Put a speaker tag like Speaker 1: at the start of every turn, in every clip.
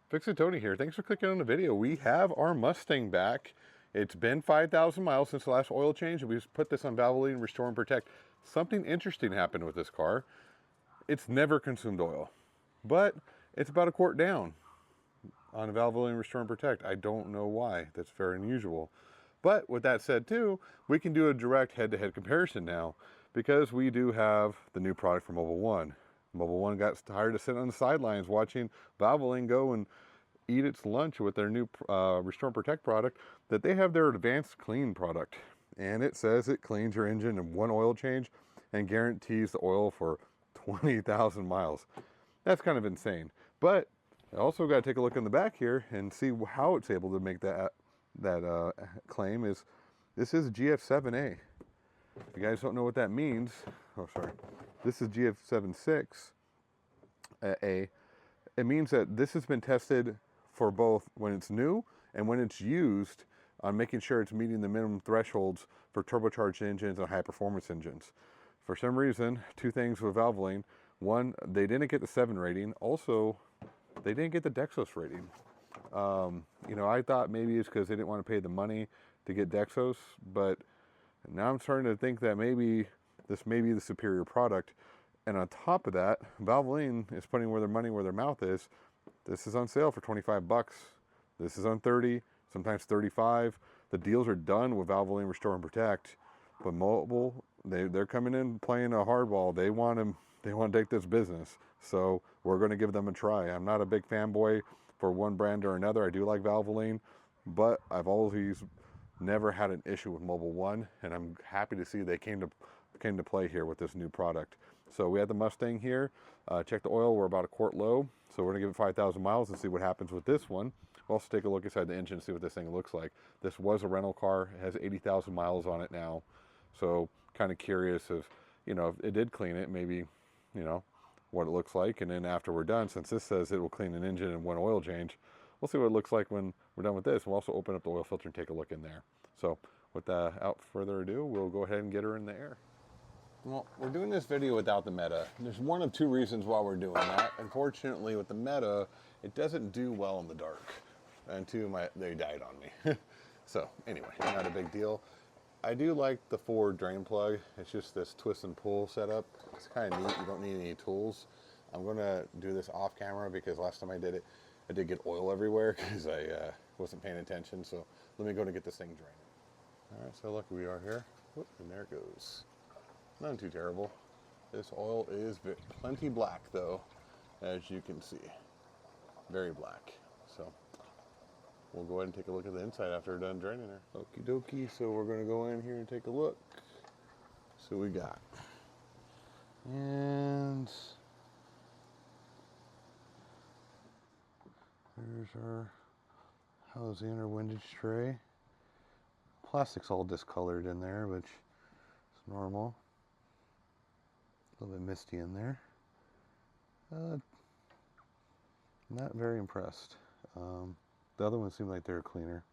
Speaker 1: Fix It Tony here. Thanks for clicking on the video. We have our Mustang back. It's been 5,000 miles since the last oil change, and we just put this on Valvoline Restore and Protect. Something interesting happened with this car. It's never consumed oil, but it's about a quart down on Valvoline Restore and Protect. I don't know why. That's very unusual. But with that said too, we can do a direct head-to-head comparison now because we do have the new product from Mobil 1. Mobil 1 got tired of sitting on the sidelines watching Valvoline go and eat its lunch with their new Restore and Protect product, that they have their advanced clean product. And it says it cleans your engine in one oil change and guarantees the oil for 20,000 miles. That's kind of insane. But I also got to take a look in the back here and see how it's able to make that claim. Is this is GF7A. If you guys don't know what that means, oh sorry, this is GF76A. It means that this has been tested for both when it's new and when it's used on making sure it's meeting the minimum thresholds for turbocharged engines and high performance engines. For some reason, two things with Valvoline. One, they didn't get the 7 rating. Also, they didn't get the DEXOS rating. You know, I thought maybe it's because they didn't want to pay the money to get DEXOS, but now I'm starting to think that maybe this may be the superior product. And on top of that, Valvoline is putting where their money where their mouth is. This is on sale for 25 bucks. This is on 30, sometimes 35. The deals are done with Valvoline Restore and Protect, but Mobil, they're coming in playing a hardball. They want to take this business. So we're going to give them a try. I'm not a big fanboy for one brand or another. I do like Valvoline, but I've always never had an issue with Mobil 1, and I'm happy to see they came to play here with this new product. So we had the Mustang here. Check the oil, we're about a quart low. So we're gonna give it 5,000 miles and see what happens with this one. We'll also take a look inside the engine and see what this thing looks like. This was a rental car. It has 80,000 miles on it now. So kind of curious if, you know, if it did clean it, maybe, you know, what it looks like. And then after we're done, since this says it will clean an engine in one oil change, we'll see what it looks like when we're done with this. We'll also open up the oil filter and take a look in there. So without further ado, we'll go ahead and get her in the air. Well, we're doing this video without the Meta. There's one of two reasons why we're doing that. Unfortunately, with the Meta, it doesn't do well in the dark. And two, they died on me. So anyway, not a big deal. I do like the forward drain plug. It's just this twist and pull setup. It's kind of neat. You don't need any tools. I'm going to do this off camera because last time I did it, I did get oil everywhere because I wasn't paying attention. So let me go and get this thing drained. All right, so lucky we are here. Whoop, and there it goes. Not too terrible. This oil is plenty black though, as you can see. Very black. So we'll go ahead and take a look at the inside after we're done draining her. Okie dokie, so we're gonna go in here and take a look. See what we got. And there's our housing or windage tray. Plastic's all discolored in there, which is normal. A little bit misty in there. Not very impressed. The other ones seem like they're cleaner.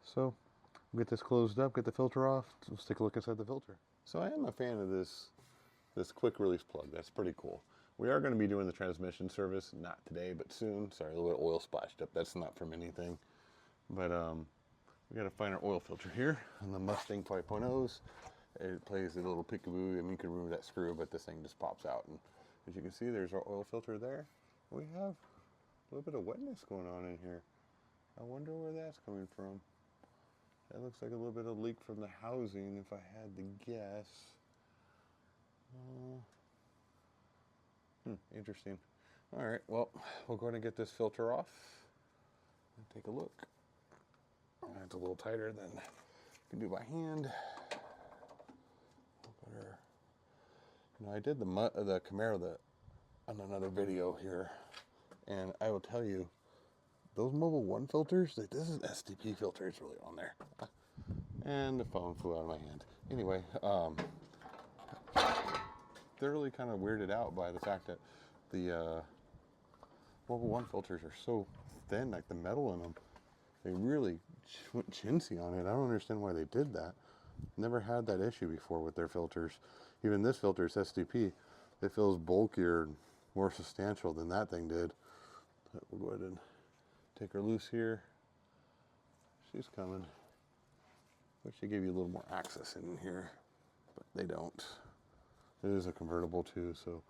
Speaker 1: So we'll get this closed up, get the filter off. Let's take a look inside the filter. So I am a fan of this quick release plug. That's pretty cool. We are going to be doing the transmission service, not today, but soon. Sorry, a little bit of oil splashed up. That's not from anything. But we got to find our oil filter here on the Mustang 5.0s. It plays a little peekaboo. I mean, you can remove that screw, but this thing just pops out. And as you can see, there's our oil filter there. We have a little bit of wetness going on in here. I wonder where that's coming from. That looks like a little bit of leak from the housing, if I had to guess. Interesting. All right, well, we'll go ahead and get this filter off and take a look. It's a little tighter than I can do by hand. You know, I did the Camaro on another video here, and I will tell you, those Mobil 1 filters, this is STP filter, it's really on there. And the phone flew out of my hand. Anyway, they're really kind of weirded out by the fact that the Mobil 1 filters are so thin, like the metal in them. They really went chintzy on it. I don't understand why they did that. Never had that issue before with their filters. Even this filter is STP. It feels bulkier and more substantial than that thing did. We'll go ahead and take her loose here. She's coming. Wish they gave you a little more access in here, but they don't. It is a convertible too, so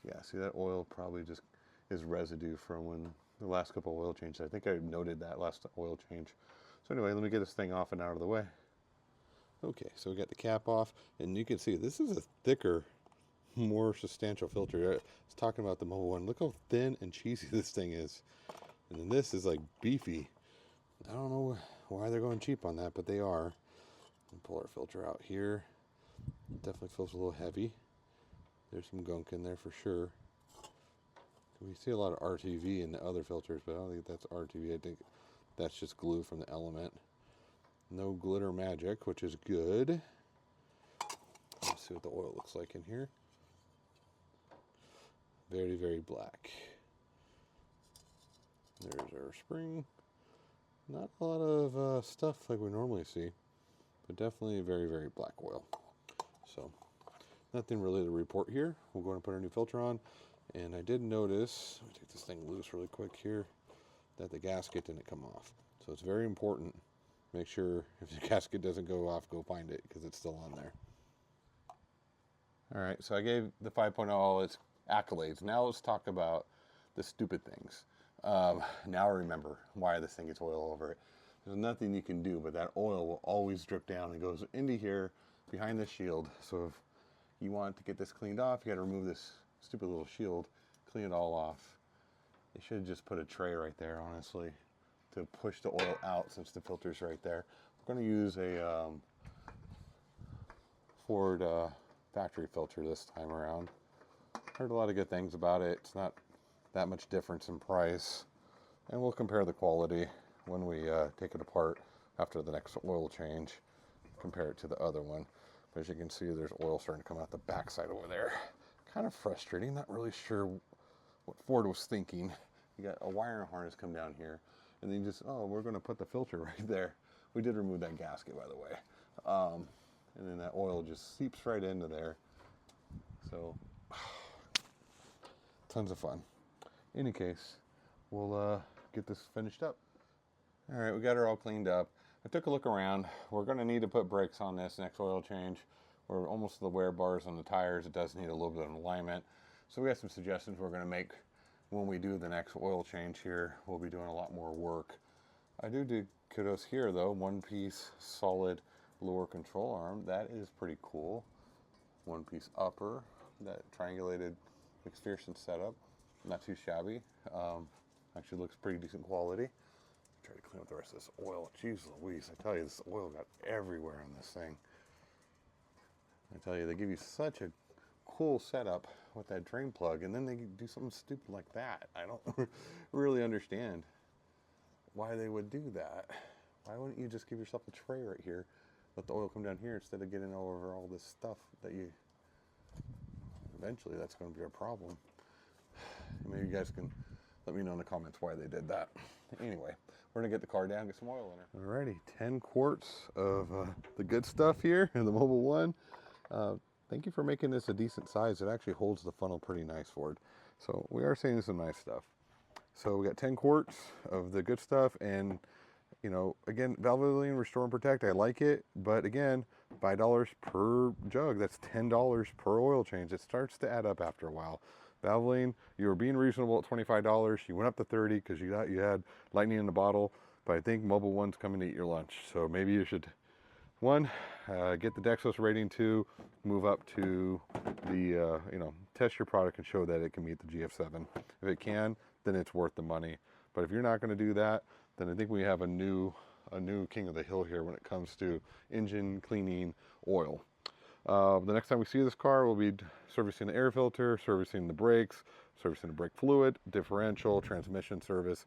Speaker 1: yeah, see that oil probably just is residue from when the last couple of oil changes. I think I noted that last oil change. So anyway, let me get this thing off and out of the way. Okay, so we got the cap off, and you can see this is a thicker, more substantial filter. I was talking about the Mobil one. Look how thin and cheesy this thing is. And then this is like beefy. I don't know why they're going cheap on that, but they are. I'll pull our filter out here. It definitely feels a little heavy. There's some gunk in there for sure. We see a lot of RTV in the other filters, but I don't think that's RTV. I think that's just glue from the Element. No glitter magic, which is good. Let's see what the oil looks like in here. Very, very black. There's our spring. Not a lot of stuff like we normally see, but definitely very, very black oil. So nothing really to report here. We'll go and put our new filter on. And I did notice, let me take this thing loose really quick here, that the gasket didn't come off. So it's very important. Make sure if the gasket doesn't go off, go find it because it's still on there. All right, so I gave the 5.0 all its accolades. Now let's talk about the stupid things. Now I remember why this thing gets oil all over it. There's nothing you can do, but that oil will always drip down and goes into here behind the shield. So if you want to get this cleaned off, you got to remove this stupid little shield, clean it all off. They should have just put a tray right there, honestly, to push the oil out since the filter's right there. We're going to use a Ford factory filter this time around. Heard a lot of good things about it. It's not that much difference in price. And we'll compare the quality when we take it apart after the next oil change. Compare it to the other one. But as you can see, there's oil starting to come out the backside over there. Kind of frustrating. Not really sure what Ford was thinking. You got a wiring harness come down here, and then you just, oh, we're going to put the filter right there. We did remove that gasket, by the way. And then that oil just seeps right into there. So, tons of fun. In any case, we'll get this finished up. All right, we got her all cleaned up. I took a look around. We're going to need to put brakes on this next oil change. We're almost to the wear bars on the tires. It does need a little bit of alignment. So we got some suggestions we're going to make when we do the next oil change here. We'll be doing a lot more work. I do kudos here though. One piece solid lower control arm. That is pretty cool. One piece upper. That triangulated McPherson setup. Not too shabby. Actually looks pretty decent quality. Try to clean up the rest of this oil. Jeez Louise, I tell you, this oil got everywhere on this thing. I tell you, they give you such a cool setup with that drain plug, and then they do something stupid like that. I don't really understand why they would do that. Why wouldn't you just give yourself a tray right here, let the oil come down here instead of getting over all this stuff that you, eventually that's going to be a problem. Maybe you guys can let me know in the comments why they did that. Anyway, we're going to get the car down, get some oil in her. Alrighty, 10 quarts of the good stuff here in the Mobil 1. Thank you for making this a decent size. It actually holds the funnel pretty nice, Ford. So we are seeing some nice stuff. So we got 10 quarts of the good stuff, and you know, again, Valvoline Restore and Protect, I like it, but again, $5 per jug, that's $10 per oil change. It starts to add up after a while. Valvoline, you were being reasonable at $25. You went up to $30 because you had lightning in the bottle, but I think Mobil 1's coming to eat your lunch. So maybe you should, one, get the DEXOS rating, two, move up to the, test your product and show that it can meet the GF7. If it can, then it's worth the money. But if you're not going to do that, then I think we have a new king of the hill here when it comes to engine cleaning oil. The next time we see this car, we'll be servicing the air filter, servicing the brakes, servicing the brake fluid, differential, transmission service,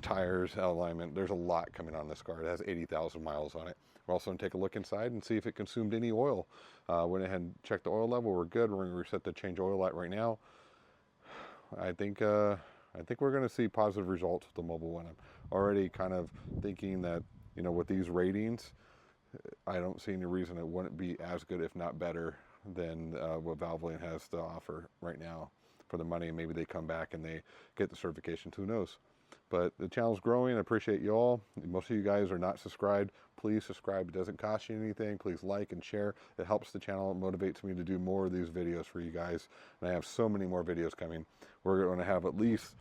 Speaker 1: tires, alignment. There's a lot coming on this car. It has 80,000 miles on it. We're also going to take a look inside and see if it consumed any oil. Went ahead and checked the oil level. We're good. We're going to reset the change oil light right now. I think we're going to see positive results with the Mobil 1. I'm already kind of thinking that, with these ratings, I don't see any reason it wouldn't be as good, if not better, than what Valvoline has to offer right now for the money. Maybe they come back and they get the certifications. Who knows? But the channel's growing. I appreciate you all. Most of you guys are not subscribed. Please subscribe. It doesn't cost you anything. Please like and share. It helps the channel. It motivates me to do more of these videos for you guys. And I have so many more videos coming. We're going to have at least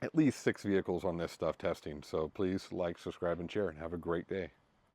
Speaker 1: 6 vehicles on this stuff testing. So please like, subscribe, and share. And have a great day.